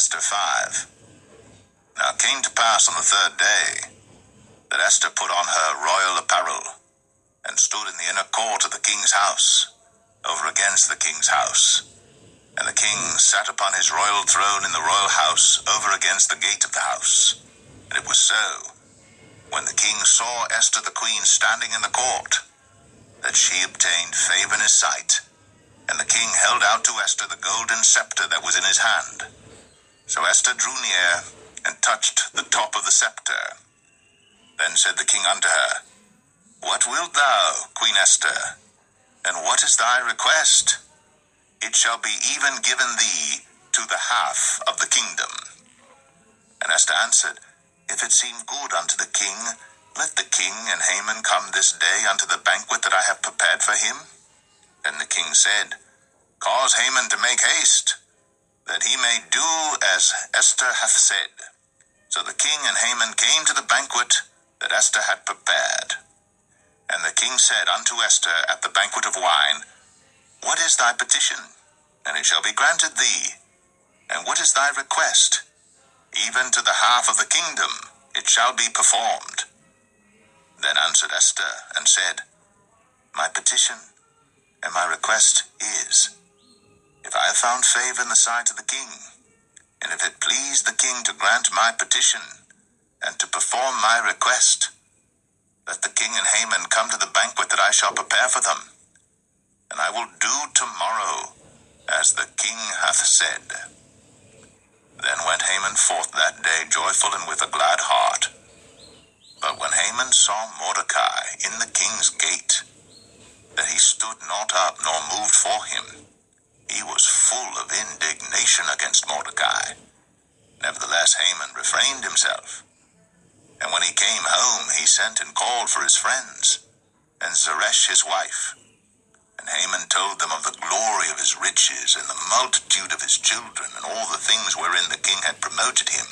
Esther 5. Now it came to pass on the third day that Esther put on her royal apparel, and stood in the inner court of the king's house, over against the king's house. And the king sat upon his royal throne in the royal house, over against the gate of the house. And it was so, when the king saw Esther the queen standing in the court, that she obtained favor in his sight. And the king held out to Esther the golden scepter that was in his hand. So Esther drew near, and touched the top of the scepter. Then said the king unto her, What wilt thou, Queen Esther? And what is thy request? It shall be even given thee to the half of the kingdom. And Esther answered, If it seem good unto the king, let the king and Haman come this day unto the banquet that I have prepared for him. Then the king said, Cause Haman to make haste, that he may do as Esther hath said. So the king and Haman came to the banquet that Esther had prepared. And the king said unto Esther at the banquet of wine, What is thy petition? And it shall be granted thee. And what is thy request? Even to the half of the kingdom it shall be performed. Then answered Esther, and said, My petition and my request is, if I have found favor in the sight of the king, and if it please the king to grant my petition, and to perform my request, let the king and Haman come to the banquet that I shall prepare for them, and I will do tomorrow as the king hath said. Then went Haman forth that day joyful and with a glad heart. But when Haman saw Mordecai in the king's gate, that he stood not up nor moved for him, he was full of indignation against Mordecai. Nevertheless Haman refrained himself. And when he came home, he sent and called for his friends, and Zeresh his wife. And Haman told them of the glory of his riches, and the multitude of his children, and all the things wherein the king had promoted him,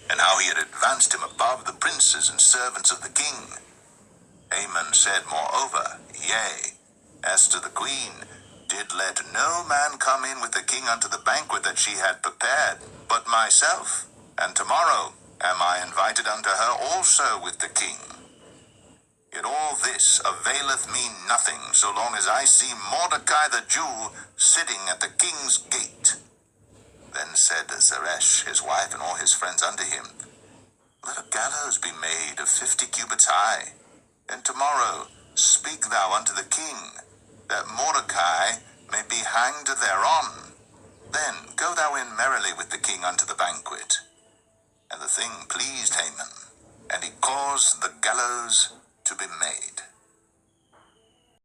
and how he had advanced him above the princes and servants of the king. Haman said moreover, Yea, Esther the queen did let no man come in with the king unto the banquet that she had prepared, but myself, and tomorrow am I invited unto her also with the king. Yet all this availeth me nothing, so long as I see Mordecai the Jew sitting at the king's gate. Then said Zeresh his wife and all his friends unto him, Let a gallows be made of 50 cubits high, and tomorrow speak thou unto the king, that Mordecai may be hanged thereon. Then go thou in merrily with the king unto the banquet. And the thing pleased Haman, and he caused the gallows